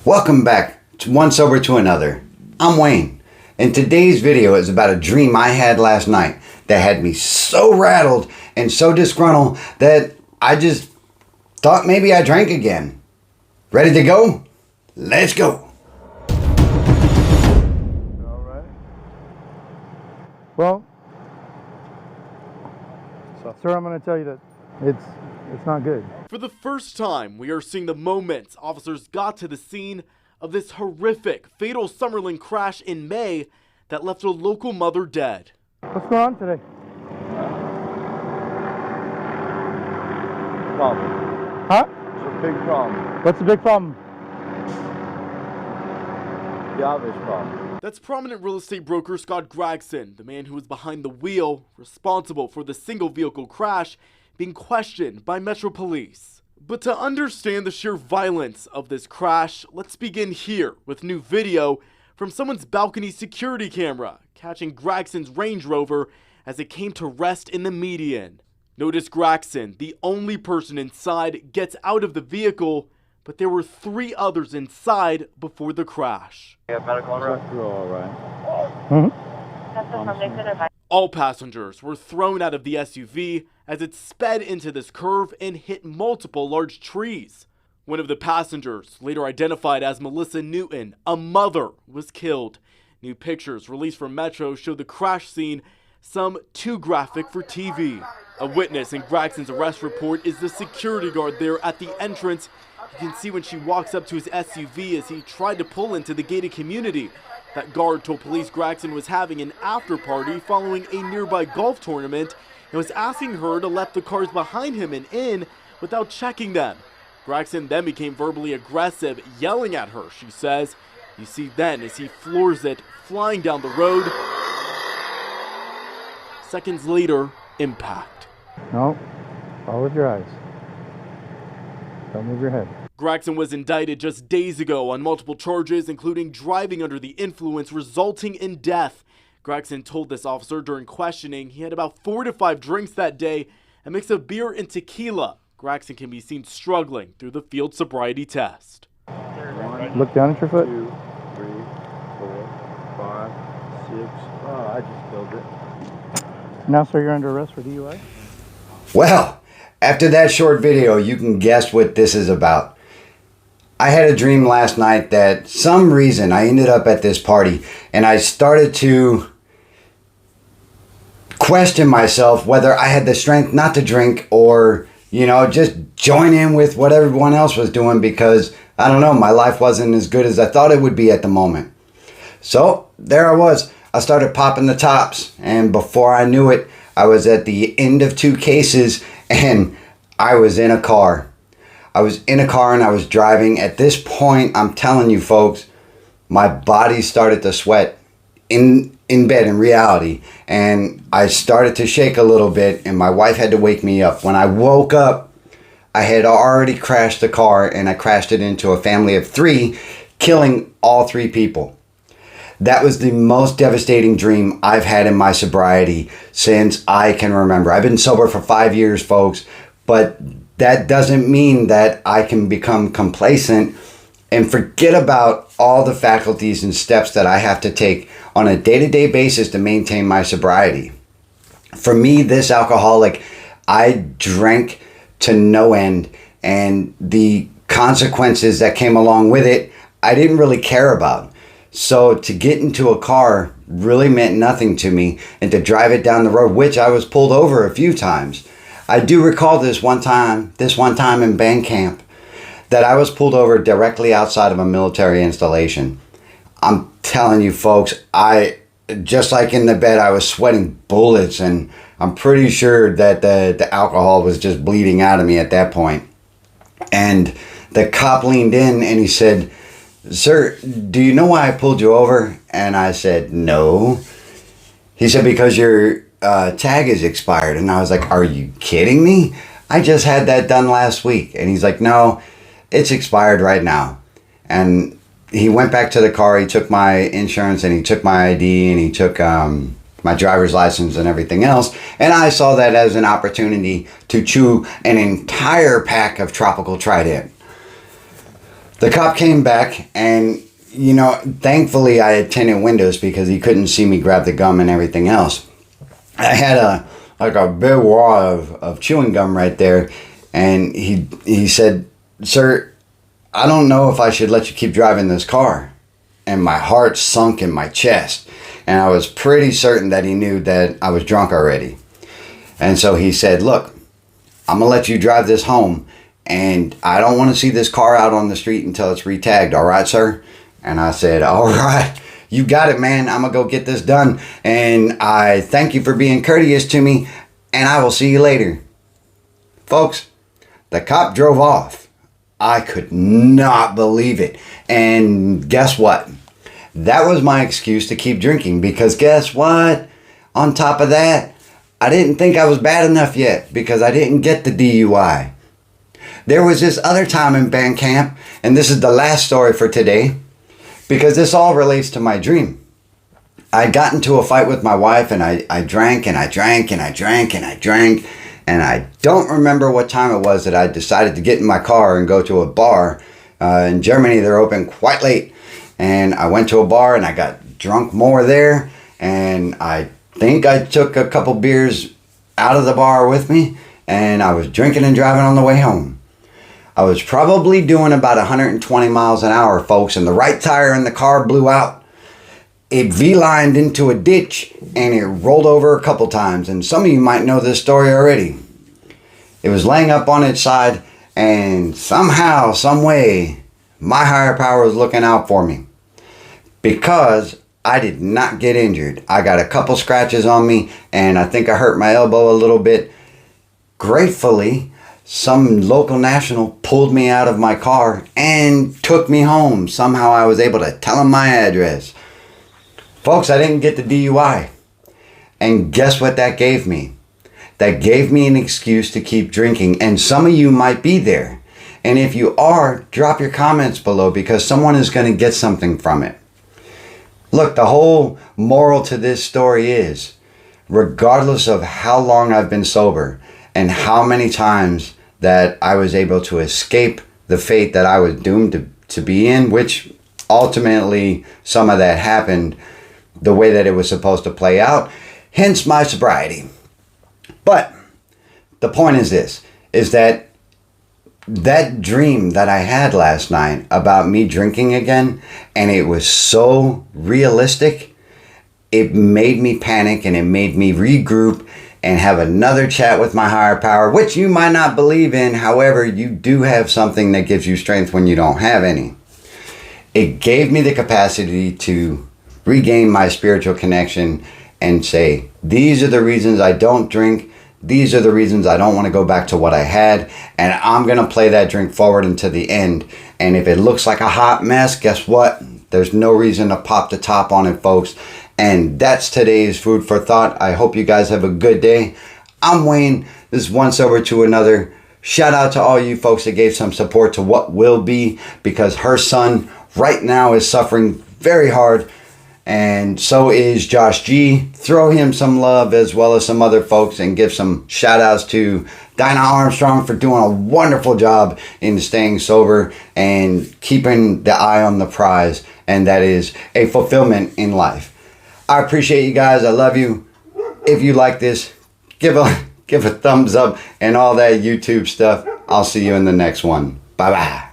Welcome back to One Sober to Another. I'm Wayne, and today's video is about a dream I had last night that had me so rattled and so disgruntled that I just thought maybe I drank again. Ready to go? Let's go. All right. Well, sir, I'm going to tell you that it's not good. For the first time, we are seeing the moments officers got to the scene of this horrific, fatal Summerlin crash in May that left a local mother dead. What's going on today? Problem. Huh? It's a big problem. What's the big problem? The obvious problem. That's prominent real estate broker Scott Gregson, the man who was behind the wheel, responsible for the single vehicle crash, being questioned by Metro Police. But to understand the sheer violence of this crash, let's begin here with new video from someone's balcony security camera, catching Gregson's Range Rover as it came to rest in the median. Notice Gregson, the only person inside, gets out of the vehicle, but there were 3 others inside before the crash. Yeah, medical on road. You're all right. All passengers were thrown out of the SUV as it sped into this curve and hit multiple large trees. One of the passengers, later identified as Melissa Newton, a mother, was killed. New pictures released from Metro show the crash scene, some too graphic for TV. A witness in Gregson's arrest report is the security guard there at the entrance. You can see when she walks up to his SUV as he tried to pull into the gated community. That guard told police Gregson was having an after party following a nearby golf tournament and was asking her to let the cars behind him and in without checking them. Gregson then became verbally aggressive, yelling at her, she says. You see then as he floors it, flying down the road. Seconds later, impact. No. Follow with your eyes. Don't move your head. Gregson was indicted just days ago on multiple charges, including driving under the influence, resulting in death. Gregson told this officer during questioning he had about 4 to 5 drinks that day, a mix of beer and tequila. Gregson can be seen struggling through the field sobriety test. 1, Look down at your foot. 2, 3, 4, 5, 6. Oh, I just killed it. Now, sir, you're under arrest for DUI. Well, after that short video, you can guess what this is about. I had a dream last night that some reason I ended up at this party and I started to question myself whether I had the strength not to drink or, just join in with what everyone else was doing because, I don't know, my life wasn't as good as I thought it would be at the moment. So there I was. I started popping the tops, and before I knew it, I was at the end of 2 cases and I was in a car. I was in a car and I was driving. At this point, I'm telling you folks, my body started to sweat in bed in reality. And I started to shake a little bit and my wife had to wake me up. When I woke up, I had already crashed the car and I crashed it into a family of 3, killing all 3 people. That was the most devastating dream I've had in my sobriety since I can remember. I've been sober for 5 years, folks, but that doesn't mean that I can become complacent and forget about all the faculties and steps that I have to take on a day-to-day basis to maintain my sobriety. For me, this alcoholic, I drank to no end, and the consequences that came along with it, I didn't really care about. So to get into a car really meant nothing to me, and to drive it down the road, which I was pulled over a few times. I do recall this one time in band camp that I was pulled over directly outside of a military installation. I'm telling you folks, just like in the bed, I was sweating bullets and I'm pretty sure that the alcohol was just bleeding out of me at that point. And the cop leaned in and he said, "Sir, do you know why I pulled you over?" And I said, "No." He said, "Because your tag is expired." And I was like, "Are you kidding me? I just had that done last week." And he's like, "No, it's expired right now." And he went back to the car, he took my insurance and he took my ID and he took my driver's license and everything else. And I saw that as an opportunity to chew an entire pack of Tropical Trident. The cop came back, and, you know, thankfully I had tinted windows because he couldn't see me grab the gum and everything else. I had a big wad of chewing gum right there, and he said, "Sir, I don't know if I should let you keep driving this car." And my heart sunk in my chest, and I was pretty certain that he knew that I was drunk already. And so he said, "Look, I'm gonna let you drive this home, and I don't want to see this car out on the street until it's re-tagged, all right, sir?" And I said, "All right, you got it, man. I'm gonna go get this done, and I thank you for being courteous to me, and I will see you later." Folks, the cop drove off. I could not believe it. And guess what? That was my excuse to keep drinking, because guess what? On top of that, I didn't think I was bad enough yet because I didn't get the DUI. There was this other time in band camp, and this is the last story for today, because this all relates to my dream. I got into a fight with my wife, and I drank and I drank and I drank and I drank, and I don't remember what time it was that I decided to get in my car and go to a bar. In Germany, they're open quite late, and I went to a bar and I got drunk more there, and I think I took a couple beers out of the bar with me, and I was drinking and driving on the way home. I was probably doing about 120 miles an hour, folks, and the right tire in the car blew out. It V-lined into a ditch, and it rolled over a couple times, and some of you might know this story already. It was laying up on its side, and somehow, some way, my higher power was looking out for me, because I did not get injured. I got a couple scratches on me, and I think I hurt my elbow a little bit. Gratefully, some local national pulled me out of my car and took me home. Somehow I was able to tell him my address. Folks, I didn't get the DUI. And guess what that gave me? That gave me an excuse to keep drinking. And some of you might be there. And if you are, drop your comments below, because someone is going to get something from it. Look, the whole moral to this story is, regardless of how long I've been sober and how many times that I was able to escape the fate that I was doomed to be in, which ultimately some of that happened the way that it was supposed to play out, hence my sobriety. But the point is this, is that dream that I had last night about me drinking again, and it was so realistic, it made me panic, and it made me regroup and have another chat with my higher power, which you might not believe in. However, you do have something that gives you strength when you don't have any. It gave me the capacity to regain my spiritual connection and say, these are the reasons I don't drink. These are the reasons I don't want to go back to what I had. And I'm going to play that drink forward into the end. And if it looks like a hot mess, guess what? There's no reason to pop the top on it, folks. And that's today's food for thought. I hope you guys have a good day. I'm Wayne. This is One Sober to Another. Shout out to all you folks that gave some support to what will be, because her son right now is suffering very hard. And so is Josh G. Throw him some love, as well as some other folks, and give some shout outs to Dinah Armstrong for doing a wonderful job in staying sober and keeping the eye on the prize. And that is a fulfillment in life. I appreciate you guys. I love you. If you like this, give a thumbs up and all that YouTube stuff. I'll see you in the next one. Bye-bye.